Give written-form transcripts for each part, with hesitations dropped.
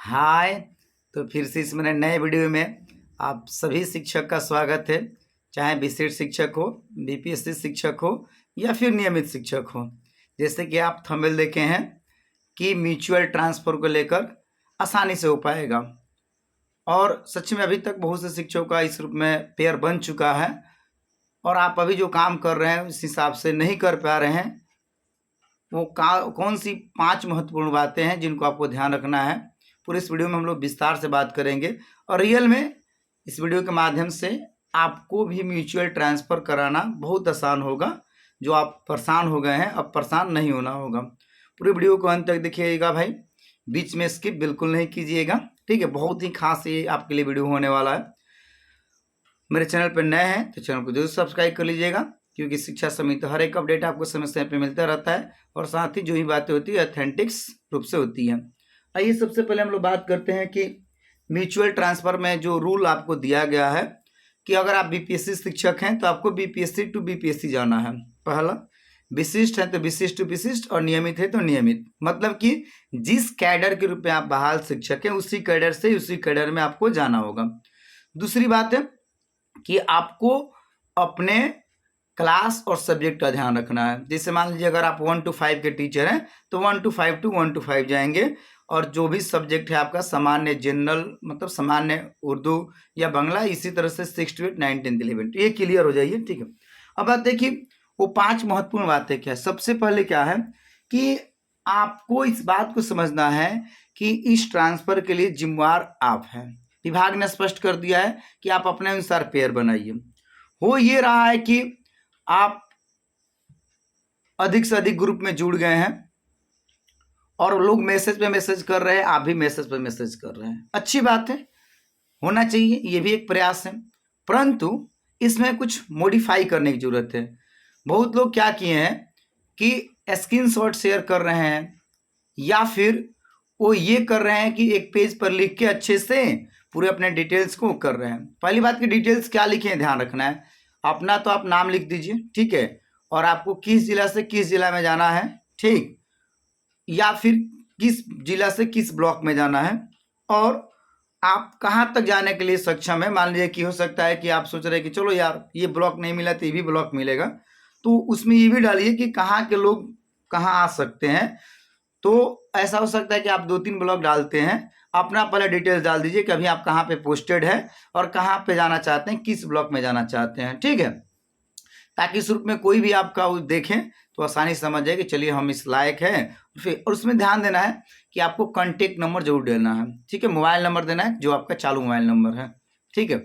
हाय। तो फिर से इस मेरे नए वीडियो में आप सभी शिक्षक का स्वागत है। चाहे विशेष शिक्षक हो, बीपीएससी शिक्षक हो या फिर नियमित शिक्षक हो। जैसे कि आप थंबनेल देखे हैं कि म्यूचुअल ट्रांसफ़र को लेकर आसानी से हो पाएगा, और सच में अभी तक बहुत से शिक्षकों का इस रूप में पेयर बन चुका है, और आप अभी जो काम कर रहे हैं उस हिसाब से नहीं कर पा रहे हैं। वो कौन सी 5 महत्वपूर्ण बातें हैं जिनको आपको ध्यान रखना है, पूरे इस वीडियो में हम लोग विस्तार से बात करेंगे। और रियल में इस वीडियो के माध्यम से आपको भी म्यूचुअल ट्रांसफ़र कराना बहुत आसान होगा। जो आप परेशान हो गए हैं, अब परेशान नहीं होना होगा। पूरे वीडियो को अंत तक देखिएगा भाई, बीच में स्किप बिल्कुल नहीं कीजिएगा, ठीक है। बहुत ही खास ये आपके लिए वीडियो होने वाला है। मेरे चैनल पर नए हैं तो चैनल को जरूर सब्सक्राइब कर लीजिएगा, क्योंकि शिक्षा संबंधित हर एक अपडेट आपको समय समय पर मिलता रहता है, और साथ ही जो ही बातें होती है ऑथेंटिक्स रूप से होती हैं। आइए सबसे पहले हम लोग बात करते हैं कि म्यूचुअल ट्रांसफ़र में जो रूल आपको दिया गया है कि अगर आप बीपीएससी शिक्षक हैं तो आपको बीपीएससी टू बीपीएससी जाना है। पहला, विशिष्ट है तो विशिष्ट टू विशिष्ट, और नियमित है तो नियमित। मतलब कि जिस कैडर के रूप में आप बहाल शिक्षक हैं उसी कैडर से उसी कैडर में आपको जाना होगा। दूसरी बात है कि आपको अपने क्लास और सब्जेक्ट का ध्यान रखना है। जैसे मान लीजिए अगर आप 1 to 5 के टीचर हैं तो 1 to 5 to 1 to 5 जाएंगे, और जो भी सब्जेक्ट है आपका सामान्य जनरल, मतलब सामान्य उर्दू या बांग्ला, इसी तरह से 6 to 8, 9, 10, 11, ये क्लियर हो जाइए, ठीक है। अब बात देखिए वो 5 महत्वपूर्ण बातें क्या है। सबसे पहले क्या है कि आपको इस बात को समझना है कि इस ट्रांसफ़र के लिए जिम्मेवार आप हैं। विभाग ने स्पष्ट कर दिया है कि आप अपने अनुसार पेयर बनाइए। हो ये रहा है कि आप अधिक से अधिक ग्रुप में जुड़ गए हैं और लोग मैसेज पे मैसेज कर रहे हैं, आप भी मैसेज पे मैसेज कर रहे हैं। अच्छी बात है, होना चाहिए, ये भी एक प्रयास है, परंतु इसमें कुछ मॉडिफाई करने की जरूरत है। बहुत लोग क्या किए हैं कि स्क्रीनशॉट शेयर कर रहे हैं, या फिर वो ये कर रहे हैं कि एक पेज पर लिख के अच्छे से पूरे अपने डिटेल्स को कर रहे हैं। पहली बात की डिटेल्स क्या लिखें ध्यान रखना है। अपना तो आप नाम लिख दीजिए, ठीक है, और आपको किस जिला से किस जिला में जाना है, ठीक, या फिर किस जिला से किस ब्लॉक में जाना है, और आप कहाँ तक जाने के लिए सक्षम है। मान लीजिए कि हो सकता है कि आप सोच रहे हैं कि चलो यार ये ब्लॉक नहीं मिला तो ये भी ब्लॉक मिलेगा, तो उसमें ये भी डालिए कि कहाँ के लोग कहाँ आ सकते हैं। तो ऐसा हो सकता है कि आप 2-3 ब्लॉक डालते हैं, अपना पहले डिटेल्स डाल दीजिए कि अभी आप कहाँ पे पोस्टेड है और कहाँ पे जाना चाहते हैं, किस ब्लॉक में जाना चाहते हैं, ठीक है, ताकि इस रूप में कोई भी आपका देखें तो आसानी से समझ जाए कि चलिए हम इस लायक हैं। फिर और उसमें ध्यान देना है कि आपको कॉन्टेक्ट नंबर जरूर देना है, ठीक है, मोबाइल नंबर देना है जो आपका चालू मोबाइल नंबर है, ठीक है।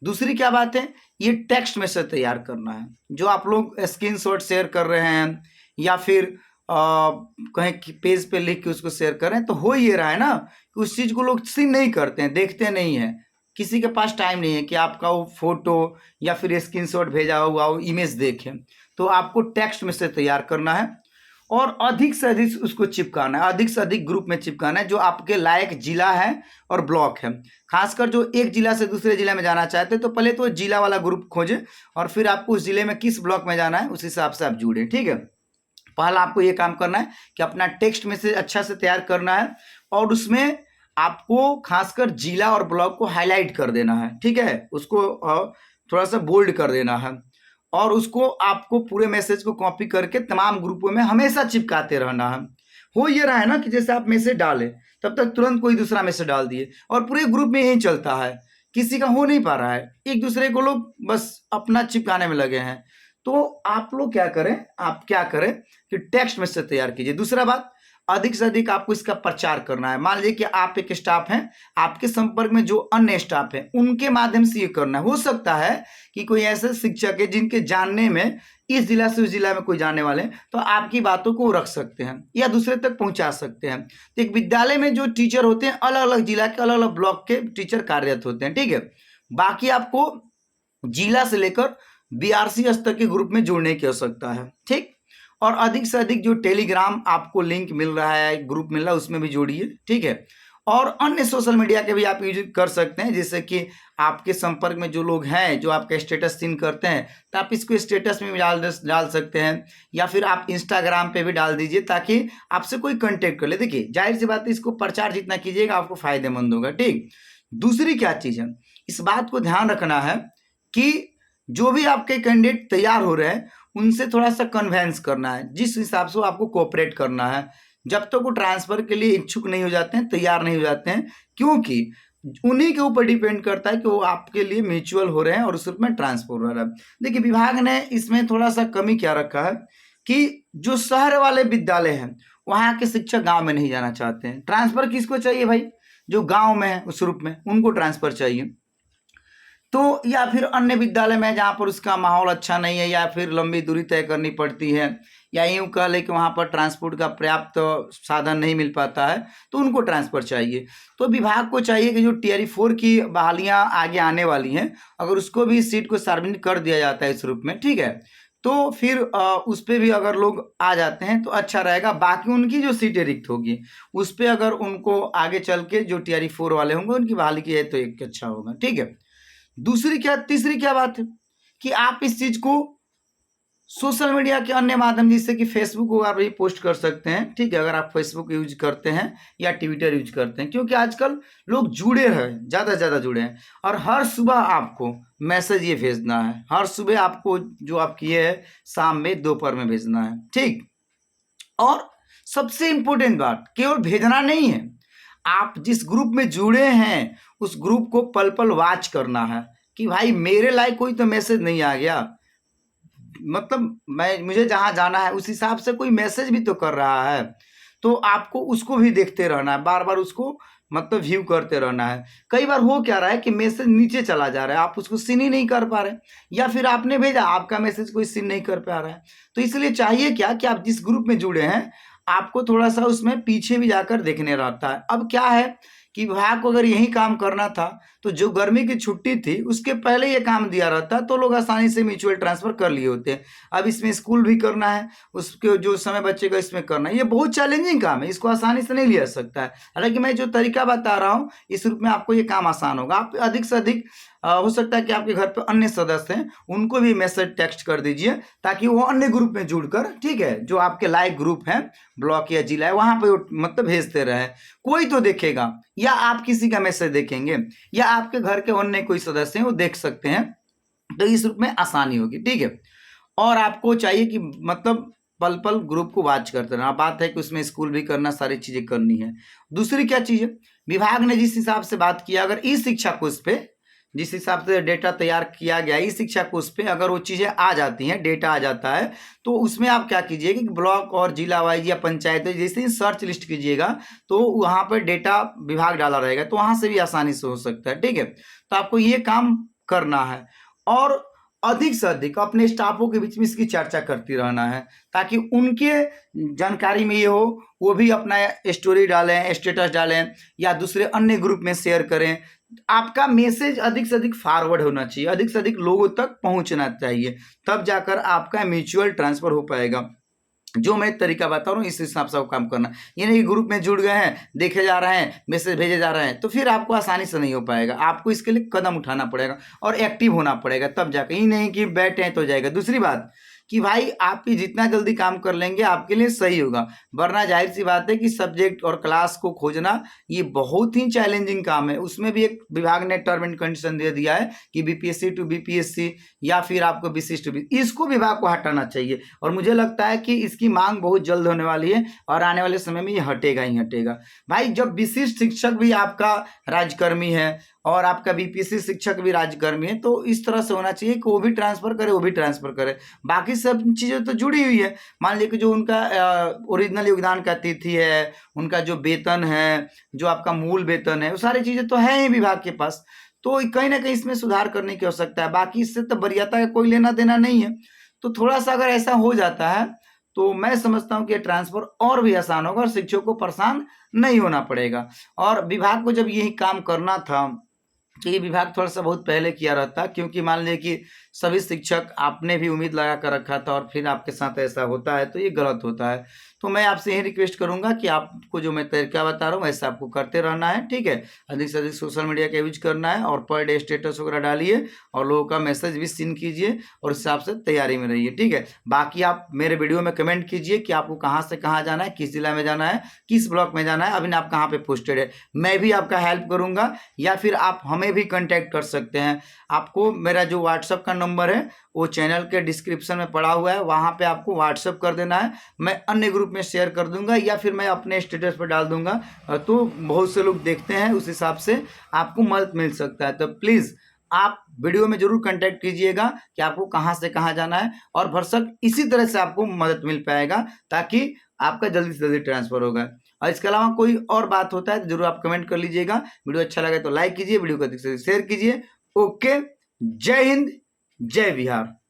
दूसरी क्या बात है, ये टेक्स्ट मैसेज तैयार करना है। जो आप लोग स्क्रीनशॉट शेयर कर रहे हैं या फिर कहीं पेज पे लिख के उसको शेयर कर रहे हैं, तो हो ये रहा है ना कि उस चीज़ को लोग सीन नहीं करते हैं, देखते नहीं हैं। किसी के पास टाइम नहीं है कि आपका वो फोटो या फिर स्क्रीनशॉट भेजा हुआ वो इमेज देखें। तो आपको टेक्स्ट मैसेज तैयार करना है और अधिक से अधिक उसको चिपकाना है, अधिक से अधिक ग्रुप में चिपकाना है जो आपके लायक जिला है और ब्लॉक है। खासकर जो एक जिला से दूसरे जिला में जाना चाहते हैं तो पहले तो जिला वाला ग्रुप खोजें, और फिर आपको उस जिले में किस ब्लॉक में जाना है उस हिसाब से आप जुड़ें, ठीक है। पहला आपको ये काम करना है कि अपना टेक्स्ट मैसेज अच्छा से तैयार करना है, और उसमें आपको खासकर जिला और ब्लॉक को हाईलाइट कर देना है, ठीक है, उसको थोड़ा सा बोल्ड कर देना है, और उसको आपको पूरे मैसेज को कॉपी करके तमाम ग्रुपों में हमेशा चिपकाते रहना है। हो ये रहा है ना कि जैसे आप मैसेज डालें तब तक तुरंत कोई दूसरा मैसेज डाल दिए, और पूरे ग्रुप में यही चलता है, किसी का हो नहीं पा रहा है, एक दूसरे को लोग बस अपना चिपकाने में लगे हैं। तो आप लोग क्या करें, आप क्या करें कि टेक्स्ट मैसेज तैयार कीजिए। दूसरा बात, अधिक से अधिक आपको इसका प्रचार करना है। मान लीजिए कि आप एक स्टाफ हैं, आपके संपर्क में जो अन्य स्टाफ हैं उनके माध्यम से ये करना है। हो सकता है कि कोई ऐसे शिक्षक है जिनके जानने में इस जिला से उस जिला में कोई जाने वाले हैं, तो आपकी बातों को रख सकते हैं या दूसरे तक पहुंचा सकते हैं। तो एक विद्यालय में जो टीचर होते हैं अलग अलग जिला के अलग अलग ब्लॉक के टीचर कार्यरत होते हैं, ठीक है। बाकी आपको जिला से लेकर बीआरसी स्तर के ग्रुप में जुड़ने की आवश्यकता है, ठीक। और अधिक से अधिक जो टेलीग्राम आपको लिंक मिल रहा है, ग्रुप मिल रहा है, उसमें भी जोड़िए, ठीक है। और अन्य सोशल मीडिया के भी आप यूज कर सकते हैं, जिससे कि आपके संपर्क में जो लोग हैं जो आपका स्टेटस सीन करते हैं, तो आप इसको स्टेटस में भी डाल सकते हैं, या फिर आप इंस्टाग्राम पे भी डाल दीजिए ताकि आपसे कोई कांटेक्ट कर ले। देखिए जाहिर सी बात है, इसको प्रचार जितना कीजिएगा आपको फायदेमंद होगा। ठीक, दूसरी क्या चीज़ है, इस बात को ध्यान रखना है कि जो भी आपके कैंडिडेट तैयार हो रहे हैं उनसे थोड़ा सा कन्वेंस करना है, जिस हिसाब से आपको कोऑपरेट करना है। जब तक वो ट्रांसफर के लिए इच्छुक नहीं हो जाते हैं, तैयार नहीं हो जाते हैं, क्योंकि उन्हीं के ऊपर डिपेंड करता है कि वो आपके लिए म्यूचुअल हो रहे हैं और उस रूप में ट्रांसफर हो रहा है। देखिए विभाग ने इसमें थोड़ा सा कमी क्या रखा है कि जो शहर वाले विद्यालय हैं वहाँ के शिक्षक गांव में नहीं जाना चाहते हैं। ट्रांसफर किसको चाहिए भाई, जो गांव में है उस रूप में उनको ट्रांसफर चाहिए। तो या फिर अन्य विद्यालय में जहाँ पर उसका माहौल अच्छा नहीं है, या फिर लंबी दूरी तय करनी पड़ती है, या यूँ कह लें कि वहाँ पर ट्रांसपोर्ट का पर्याप्त साधन नहीं मिल पाता है, तो उनको ट्रांसफ़र चाहिए। तो विभाग को चाहिए कि जो टियर 4 की बहालियाँ आगे आने वाली हैं, अगर उसको भी सीट को सार्वजनिक कर दिया जाता है इस रूप में, ठीक है, तो फिर उस पर भी अगर लोग आ जाते हैं तो अच्छा रहेगा। बाकी उनकी जो सीटें रिक्त होगी उस पर अगर उनको आगे चल के जो टियर 4 वाले होंगे उनकी बहाली की है तो एक अच्छा होगा। ठीक है, तीसरी क्या बात है कि आप इस चीज को सोशल मीडिया के अन्य माध्यम जिससे कि फेसबुक को आप भी पोस्ट कर सकते हैं। ठीक है, अगर आप फेसबुक यूज करते हैं या ट्विटर यूज करते हैं, क्योंकि आजकल लोग जुड़े हैं, ज़्यादा से ज़्यादा जुड़े हैं, और हर सुबह आपको मैसेज ये भेजना है, हर सुबह आपको जो आप किए हैं शाम में दोपहर में भेजना है। ठीक, और सबसे इंपॉर्टेंट बात केवल भेजना नहीं है, आप जिस ग्रुप में जुड़े हैं उस ग्रुप को पल पल वॉच करना है कि भाई मेरे लायक कोई तो मैसेज नहीं आ गया, मतलब मुझे जहां जाना है उस हिसाब से कोई मैसेज भी तो कर रहा है, तो आपको उसको भी देखते रहना है, बार बार उसको मतलब व्यू करते रहना है। कई बार हो क्या रहा है कि मैसेज नीचे चला जा रहा है, आप उसको सीन ही नहीं कर पा रहे, या फिर आपने भेजा आपका मैसेज कोई सीन नहीं कर पा रहा है। तो इसलिए चाहिए क्या कि आप जिस ग्रुप में जुड़े हैं आपको थोड़ा सा उसमें पीछे भी जाकर देखने रहता है। अब क्या है कि विभाग को अगर यही काम करना था तो जो गर्मी की छुट्टी थी उसके पहले ये काम दिया रहता तो लोग आसानी से म्यूचुअल ट्रांसफर कर लिए होते। अब इसमें स्कूल भी करना है, उसके जो समय बचेगा इसमें करना है, ये बहुत चैलेंजिंग काम है, इसको आसानी से नहीं लिया सकता है। हालांकि मैं जो तरीका बता रहा हूँ इस रूप में आपको ये काम आसान होगा। आप अधिक से अधिक हो सकता है कि आपके घर पर अन्य सदस्य हैं उनको भी मैसेज टेक्स्ट कर दीजिए ताकि वो अन्य ग्रुप में जुड़कर, ठीक है, जो आपके लाइक ग्रुप है ब्लॉक या जिला है वहां पे मतलब भेजते रहे, कोई तो देखेगा, या आप किसी का मैसेज देखेंगे, या आपके घर के अन्य कोई सदस्य हैं वो देख सकते हैं, तो इस रूप में आसानी होगी। ठीक है, और आपको चाहिए कि मतलब पल पल ग्रुप को वॉच करते रहना। बात है कि उसमें स्कूल भी करना, सारी चीजें करनी है। दूसरी क्या चीज है, विभाग ने जिस हिसाब से बात किया, अगर ई शिक्षा कोष पे जिस हिसाब से डेटा तैयार किया गया ई शिक्षा कोष पे अगर वो चीजें आ जाती हैं, डेटा आ जाता है, तो उसमें आप क्या कीजिएगा कि ब्लॉक और जिला वाइज या पंचायत जैसे ही सर्च लिस्ट कीजिएगा तो वहां पर डेटा विभाग डाला रहेगा, तो वहां से भी आसानी से हो सकता है। ठीक है, तो आपको ये काम करना है, और अधिक से अधिक अपने स्टाफों के बीच में इसकी चर्चा करती रहना है ताकि उनके जानकारी में ये हो, वो भी अपना स्टोरी डालें, स्टेटस डालें, या दूसरे अन्य ग्रुप में शेयर करें। आपका मैसेज अधिक से अधिक फॉरवर्ड होना चाहिए, अधिक से अधिक लोगों तक पहुंचना चाहिए, तब जाकर आपका म्यूचुअल ट्रांसफर हो पाएगा। जो मैं तरीका बता रहा हूँ इस हिसाब से काम करना, ये नहीं कि ग्रुप में जुड़ गए हैं, देखे जा रहे हैं, मैसेज भेजे जा रहे हैं, तो फिर आपको आसानी से नहीं हो पाएगा। आपको इसके लिए कदम उठाना पड़ेगा और एक्टिव होना पड़ेगा, तब जाकर, ये नहीं कि बैठे हैं तो जाएगा। दूसरी बात कि भाई आप ही जितना जल्दी काम कर लेंगे आपके लिए सही होगा, वरना जाहिर सी बात है कि सब्जेक्ट और क्लास को खोजना ये बहुत ही चैलेंजिंग काम है। उसमें भी एक विभाग ने टर्म एंड कंडीशन दे दिया है कि बीपीएससी टू बीपीएससी या फिर आपको बीसीएस टू बीसीएस, इसको विभाग को हटाना चाहिए, और मुझे लगता है कि इसकी मांग बहुत जल्द होने वाली है और आने वाले समय में ये हटेगा ही हटेगा। भाई जब विशिष्ट शिक्षक भी आपका राजकर्मी है और आपका बीपीएससी शिक्षक भी राजकर्मी है, तो इस तरह से होना चाहिए कि वो भी ट्रांसफर करे, वो भी ट्रांसफर करे, बाकी सब चीज़ें तो जुड़ी हुई है। मान लीजिए कि जो उनका ओरिजिनल योगदान का तिथि है, उनका जो वेतन है, जो आपका मूल वेतन है, वो सारी चीज़ें तो है ही विभाग के पास, तो कहीं ना कहीं इसमें सुधार करने की आवश्यकता है। बाकी इससे तो वरीयता का कोई लेना देना नहीं है, तो थोड़ा सा अगर ऐसा हो जाता है तो मैं समझता हूँ कि ट्रांसफर और भी आसान होगा और शिक्षकों को परेशान नहीं होना पड़ेगा। और विभाग को जब यही काम करना था तो ये विभाग थोड़ा सा बहुत पहले किया रहता, क्योंकि मान लीजिए कि सभी शिक्षक आपने भी उम्मीद लगा कर रखा था और फिर आपके साथ ऐसा होता है तो ये गलत होता है। तो मैं आपसे यही रिक्वेस्ट करूंगा कि आपको जो मैं तरीका बता रहा हूँ वैसे आपको करते रहना है, ठीक है। अधिक से अधिक सोशल मीडिया का यूज करना है और पर डे स्टेटस वगैरह डालिए और लोगों का मैसेज भी सीन कीजिए और इस हिसाब से तैयारी में रहिए, ठीक है। बाकी आप मेरे वीडियो में कमेंट कीजिए कि आपको कहाँ से कहाँ जाना है, किस जिला में जाना है, किस ब्लॉक में जाना है, अभी आप कहाँ पे पोस्टेड है। मैं भी आपका हेल्प करूंगा या फिर आप हमें भी कांटेक्ट कर सकते हैं। आपको मेरा जो व्हाट्सएप का नंबर है वो चैनल के डिस्क्रिप्शन में पड़ा हुआ है, वहाँ पे आपको व्हाट्सएप कर देना है, मैं अन्य ग्रुप में शेयर कर दूंगा या फिर मैं अपने स्टेटस पर डाल दूंगा, तो बहुत से लोग देखते हैं, उस हिसाब से आपको मदद मिल सकता है। तो प्लीज़ आप वीडियो में जरूर कांटेक्ट कीजिएगा कि आपको कहाँ से कहाँ जाना है और भरसक इसी तरह से आपको मदद मिल पाएगा ताकि आपका जल्दी से जल्दी ट्रांसफर होगा। और इसके अलावा कोई और बात होता है तो जरूर आप कमेंट कर लीजिएगा। वीडियो अच्छा लगे तो लाइक कीजिए, वीडियो को अधिक से अधिक शेयर कीजिए। ओके, जय हिंद, जय बिहार।